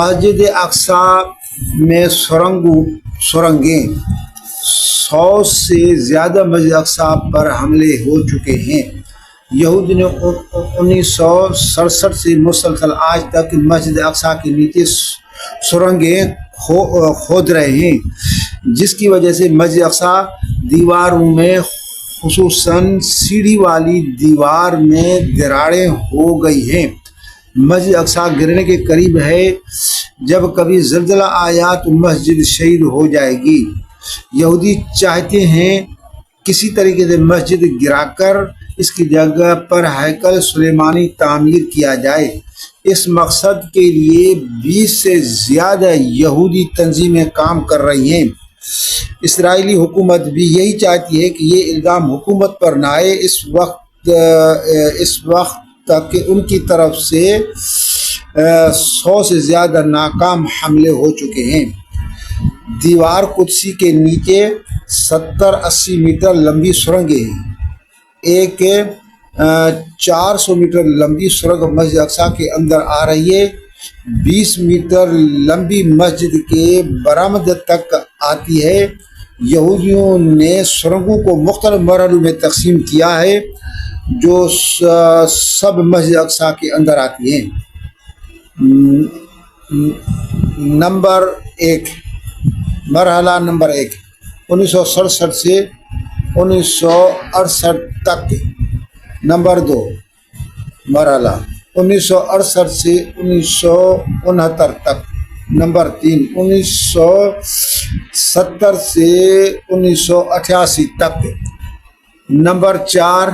مسجد اقصی میں سرنگیں 100 سے زیادہ مسجد اقصی پر حملے ہو چکے ہیں۔ یہود نے 1967 سے مسلسل آج تک مسجد اقصی کے نیچے سرنگیں کھود رہے ہیں، جس کی وجہ سے مسجد اقصی دیواروں میں خصوصاً سیڑھی والی دیوار میں دراڑیں ہو گئی ہیں۔ مسجد اقصی گرنے کے قریب ہے، جب کبھی زلزلہ آیا تو مسجد شہید ہو جائے گی۔ یہودی چاہتے ہیں کسی طریقے سے مسجد گرا کر اس کی جگہ پر ہیکل سلیمانی تعمیر کیا جائے۔ اس مقصد کے لیے 20 سے زیادہ یہودی تنظیمیں کام کر رہی ہیں۔ اسرائیلی حکومت بھی یہی چاہتی ہے کہ یہ الزام حکومت پر نہ آئے۔ اس وقت تک ان کی طرف سے 100 سے زیادہ ناکام حملے ہو چکے ہیں۔ دیوار قدسی کے نیچے 70-80 میٹر لمبی سرنگیں ہیں۔ ایک 400 میٹر لمبی سرنگ مسجد اقصی کے اندر آ رہی ہے۔ 20 میٹر لمبی مسجد کے برآمد تک آتی ہے۔ یہودیوں نے سرنگوں کو مختلف مرحلوں میں تقسیم کیا ہے، جو سب مسجد اقصی کے اندر آتی ہیں۔ نمبر 1، مرحلہ نمبر 1 1967 سے 1968 تک۔ نمبر 2 مرحلہ 1968 سے 1969 تک۔ نمبر 3 1970 سے 1988 تک۔ نمبر 4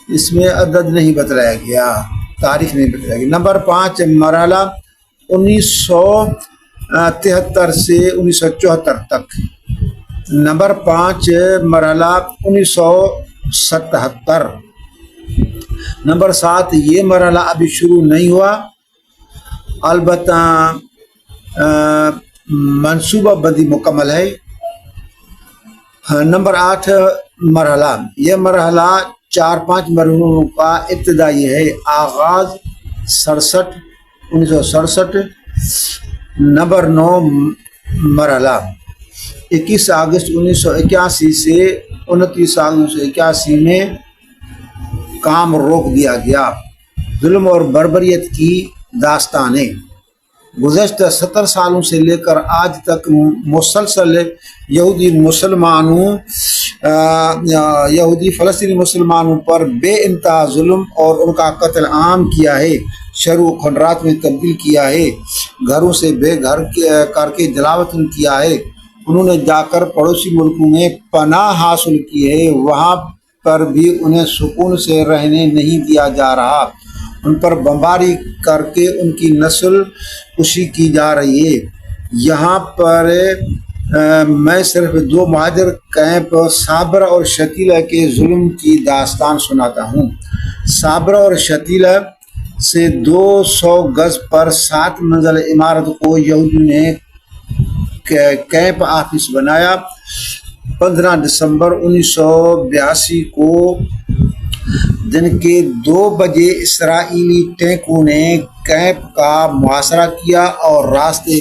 اس میں عدد نہیں بتلایا گیا، تاریخ نہیں بتلایا گیا۔ نمبر 5 مرحلہ 1973 سے 1974 تک۔ نمبر 5 مرحلہ 1977۔ نمبر 7 یہ مرحلہ ابھی شروع نہیں ہوا، البتہ منصوبہ بندی مکمل ہے۔ نمبر 8 مرحلہ، یہ مرحلہ 4-5 مرحلوں کا ابتدائی ہے۔ آغاز 1967۔ نمبر 9 مرحلہ 21 اگست 1981 سے 29 اگست 1981 میں کام روک دیا گیا۔ ظلم اور بربریت کی داستانیں۔ گزشتہ 70 سالوں سے لے کر آج تک مسلسل یہودی فلسطینی مسلمانوں پر بے انتہا ظلم اور ان کا قتل عام کیا ہے، شر و خنڈرات میں تبدیل کیا ہے، گھروں سے بے گھر کر کے جلاوطن کیا ہے۔ انہوں نے جا کر پڑوسی ملکوں میں پناہ حاصل کی ہے، وہاں پر بھی انہیں سکون سے رہنے نہیں دیا جا رہا۔ ان پر بمباری کر کے ان کی نسل کشی کی جا رہی ہے۔ یہاں پر میں صرف 2 مہاجر کیمپ صابرہ اور شتیلہ کے ظلم کی داستان سناتا ہوں۔ صابرہ اور شتیلہ سے 200 گز پر 7 منزل عمارت کو یہودیوں نے کیمپ آفس بنایا۔ 15 دسمبر 1982 کو دن کے 2 بجے اسرائیلی ٹینکوں نے کیمپ کا محاصرہ کیا اور راستے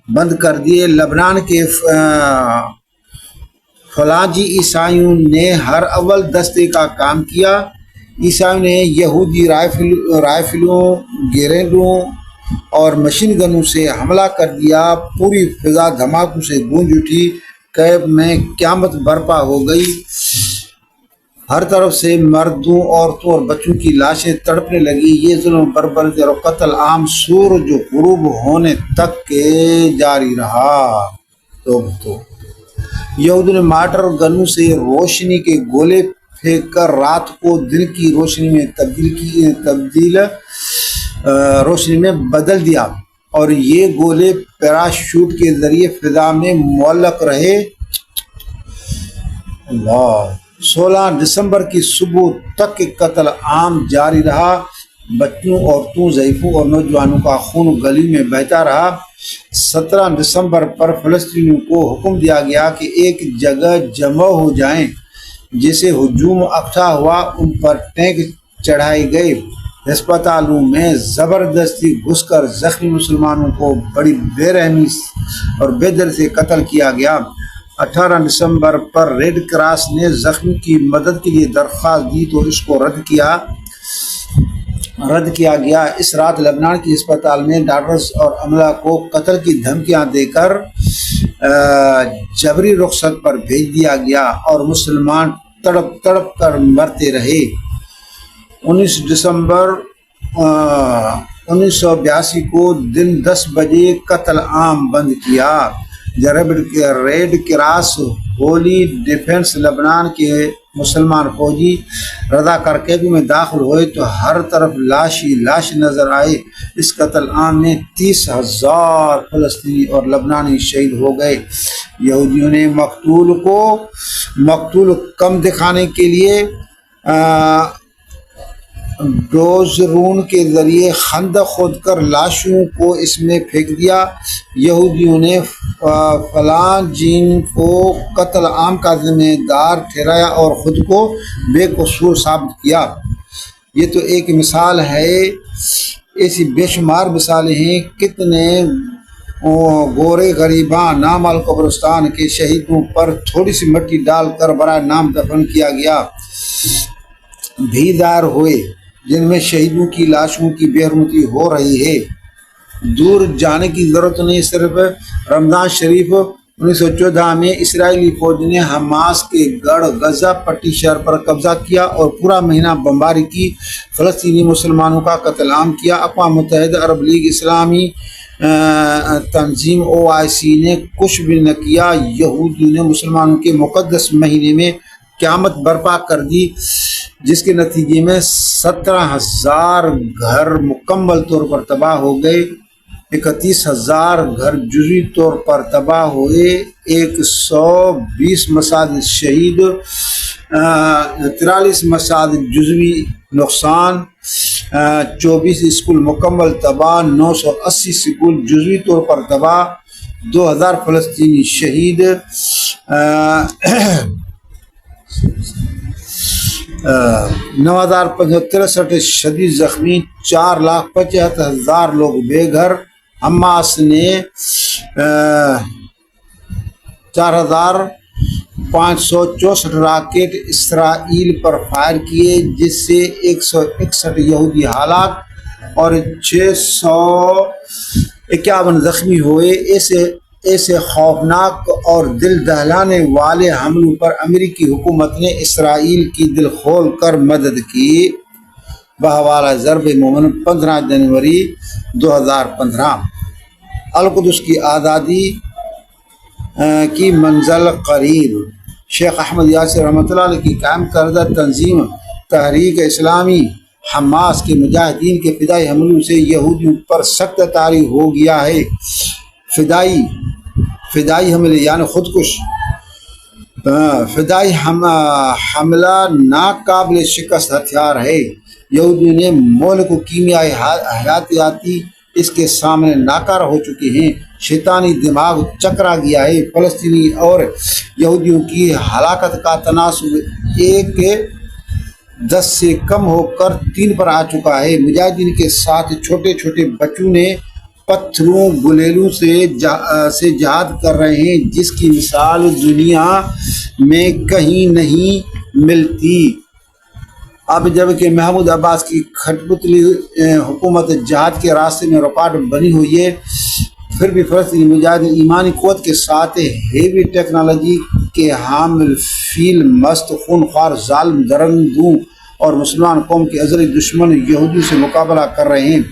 بند کر دیے۔ لبنان کے فلانجی عیسائیوں نے ہر اول دستے کا کام کیا۔ عیسائیوں نے یہودی رائفلوں، گرینیڈوں اور مشین گنوں سے حملہ کر دیا۔ پوری فضا دھماکوں سے گونج اٹھی۔ کیمپ میں قیامت برپا ہو گئی۔ ہر طرف سے مردوں، عورتوں اور بچوں کی لاشیں تڑپنے لگی۔ یہ ظلم، بربریت اور قتل عام سورج غروب ہونے تک کے جاری رہا۔ تو یہودیوں نے مارٹر گنوں سے روشنی کے گولے پھینک کر رات کو دن کی روشنی میں بدل دیا، اور یہ گولے پیراشوٹ کے ذریعے فضا میں معلق رہے۔ 16 دسمبر کی صبح تک قتل عام جاری رہا۔ بچوں، عورتوں، ضعیفوں اور نوجوانوں کا خون گلی میں بہتا رہا۔ 17 دسمبر پر فلسطینیوں کو حکم دیا گیا کہ ایک جگہ جمع ہو جائیں۔ جیسے ہجوم اکٹھا ہوا، ان پر ٹینک چڑھائے گئے، ہسپتالوں میں زبردستی گھس کر زخمی مسلمانوں کو بڑی بے رحمی اور بے دردی سے قتل کیا گیا۔ 18 دسمبر پر ریڈ کراس نے زخمی کی مدد کے لیے درخواست دی تو اس کو رد کیا گیا۔ اس رات لبنان کی ہسپتال میں ڈاکٹرز اور عملہ کو قتل کی دھمکیاں دے کر جبری رخصت پر بھیج دیا گیا اور مسلمان تڑپ تڑپ کر مرتے رہے۔ 19 دسمبر 1982 کو دن 10 بجے قتل عام بند کیا۔ جب ریڈ کراس ہولی ڈیفنس لبنان کے مسلمان فوجی رضاکار کیمپوں میں داخل ہوئے تو ہر طرف لاش ہی لاش نظر آئے۔ اس قتل عام میں 30,000 فلسطینی اور لبنانی شہید ہو گئے۔ یہودیوں نے مقتول کم دکھانے کے لیے ڈوزرون کے ذریعے خندق کھود کر لاشوں کو اس میں پھینک دیا۔ یہودیوں نے فلسطینیین کو قتل عام کا ذمہ دار ٹھہرایا اور خود کو بے قصور ثابت کیا۔ یہ تو ایک مثال ہے، ایسی بے شمار مثالیں ہیں۔ کتنے گورے غریباں نام قبرستان کے شہیدوں پر تھوڑی سی مٹی ڈال کر برائے نام دفن کیا گیا بھی دار ہوئے، جن میں شہیدوں کی لاشوں کی بے حرمتی ہو رہی ہے۔ دور جانے کی ضرورت نہیں، صرف رمضان شریف 1914 میں اسرائیلی فوج نے حماس کے گڑھ غزہ پٹی شہر پر قبضہ کیا اور پورا مہینہ بمباری کی، فلسطینی مسلمانوں کا قتل عام کیا۔ اقوام متحدہ، عرب لیگ، اسلامی تنظیم OIC نے کچھ بھی نہ کیا۔ یہودیوں نے مسلمانوں کے مقدس مہینے میں قیامت برپا کر دی، جس کے نتیجے میں 17,000 گھر مکمل طور پر تباہ ہو گئے، 31,000 گھر جزوی طور پر تباہ ہوئے، 120 مساجد شہید، 43 مساجد جزوی نقصان، 24 اسکول مکمل تباہ، 980 اسکول جزوی طور پر تباہ، 2,000 فلسطینی شہید، 9,563 شدید زخمی، 4,75,000 لوگ بے گھر۔ حماس نے 4,564 راکٹ اسرائیل پر فائر کیے، جس سے 161 یہودی ہلاک اور 651 زخمی ہوئے۔ ایسے خوفناک اور دل دہلانے والے حملوں پر امریکی حکومت نے اسرائیل کی دل کھول کر مدد کی۔ بحوالہ ضرب مومن 15 جنوری 2015۔ القدس کی آزادی کی منزل قریب۔ شیخ احمد یاسر رحمۃ اللہ علیہ کی قائم کردہ تنظیم تحریک اسلامی حماس کے مجاہدین کے فدائی حملوں سے یہودیوں پر سخت طاری ہو گیا ہے۔ فدائی حملے یعنی خودکش فدائی حملہ ناقابل شکست ہتھیار ہے۔ یہودیوں نے ملک و کیمیائی حیاتیاتی اس کے سامنے ناکارہ ہو چکے ہیں۔ شیطانی دماغ چکرا گیا ہے۔ فلسطینی اور یہودیوں کی ہلاکت کا تناسب 1:10 سے کم ہو کر 3 پر آ چکا ہے۔ مجاہدین کے ساتھ چھوٹے چھوٹے بچوں نے پتھروں گلیلوں سے جہاد کر رہے ہیں، جس کی مثال دنیا میں کہیں نہیں ملتی۔ اب جب کہ محمود عباس کی کھٹپتلی حکومت جہاد کے راستے میں رکاوٹ بنی ہوئی ہے، پھر بھی فلسطینی مجاہدین ایمانی قوت کے ساتھ ہیوی ٹیکنالوجی کے حامل فیل مست خونخوار ظالم درندوں اور مسلمان قوم کے ازلی دشمن یہودیوں سے مقابلہ کر رہے ہیں۔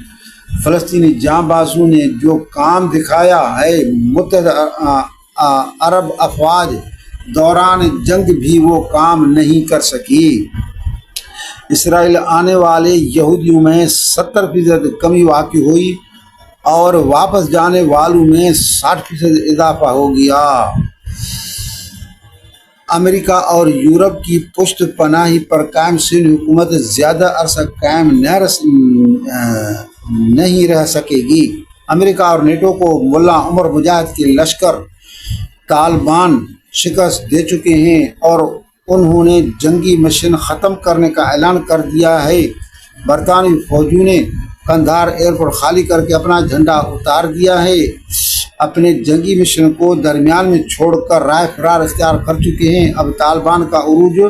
فلسطینی جاں بازوں نے جو کام دکھایا ہے، متحدہ عرب افواج دوران جنگ بھی وہ کام نہیں کر سکی۔ اسرائیل آنے والے یہودیوں میں 70% کمی واقع ہوئی اور واپس جانے والوں میں 60% اضافہ ہو گیا۔ امریکہ اور یورپ کی پشت پناہی پر قائم صہیونی حکومت زیادہ عرصہ قائم نہیں رہ سکے گی۔ امریکہ اور نیٹو کو ملا عمر مجاہد کے لشکر طالبان شکست دے چکے ہیں اور انہوں نے جنگی مشن ختم کرنے کا اعلان کر دیا ہے۔ برطانوی فوجیوں نے کندھار ایئرپورٹ خالی کر کے اپنا جھنڈا اتار دیا ہے، اپنے جنگی مشن کو درمیان میں چھوڑ کر راہ فرار اختیار کر چکے ہیں۔ اب طالبان کا عروج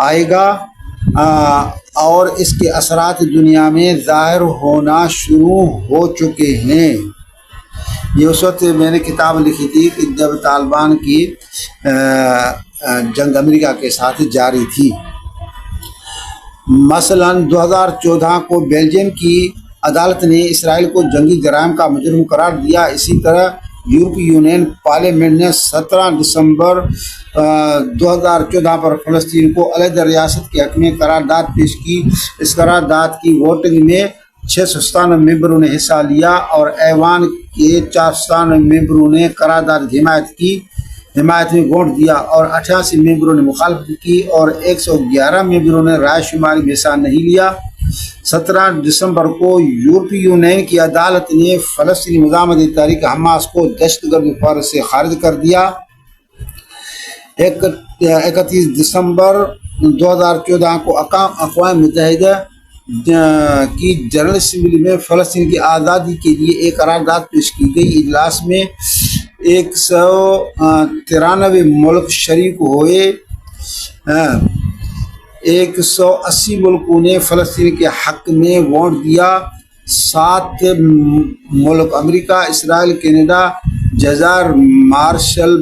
آئے گا اور اس کے اثرات دنیا میں ظاہر ہونا شروع ہو چکے ہیں۔ یہ اس وقت میں نے کتاب لکھی تھی کہ جب طالبان کی جنگ امریکہ کے ساتھ جاری تھی۔ مثلا 2014 کو بیلجیم کی عدالت نے اسرائیل کو جنگی جرائم کا مجرم قرار دیا۔ اسی طرح یورپی یونین پارلیمنٹ نے 17 دسمبر 2014 پر فلسطین کو علیحدہ ریاست کے حق میں قرارداد پیش کی۔ اس قرارداد کی ووٹنگ میں 697 ممبروں نے حصہ لیا اور ایوان کے 497 ممبروں نے قرارداد کی حمایت میں ووٹ دیا اور 88 ممبروں نے مخالفت کی اور 111 ممبروں نے رائے شماری میں حصہ نہیں لیا۔ 17 دسمبر کو یورپی یونین کی عدالت نے فلسطینی مزاحمت تحریک حماس کو دہشت گردی فہرست سے خارج کر دیا۔ 31 دسمبر 2014 کو اقوام متحدہ کی جنرل اسمبلی میں فلسطین کی آزادی کے لیے ایک قرارداد پیش کی گئی۔ اجلاس میں 193 ملک شریک ہوئے۔ 180 ملکوں نے فلسطین کے حق میں ووٹ دیا۔ 7 ملک امریکہ، اسرائیل، کینیڈا، جزائر مارشل،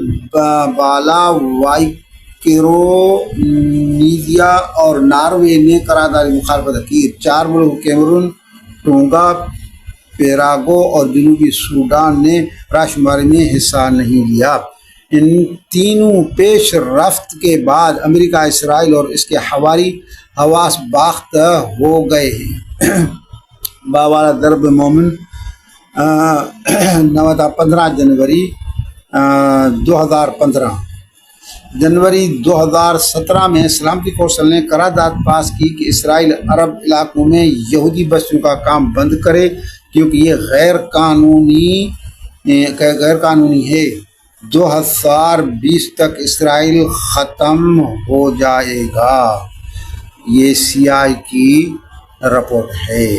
بالا وائکرونیزیا اور ناروے نے قرارداد کی مخالفت کی۔ 4 ملک کیمرون، ٹونگا، پیراگو اور جنوبی سوڈان نے رائے شماری میں حصہ نہیں لیا۔ ان تینوں پیش رفت کے بعد امریکہ، اسرائیل اور اس کے حوالی حواس باختہ ہو گئے ہیں۔ باوالا درب مومن 15 جنوری 2015۔ جنوری 2017 میں سلامتی کونسل نے قرارداد پاس کی کہ اسرائیل عرب علاقوں میں یہودی بستیوں کا کام بند کرے کیونکہ یہ غیر قانونی ہے۔ 2020 تک اسرائیل ختم ہو جائے گا۔ یہ CI کی رپورٹ ہے۔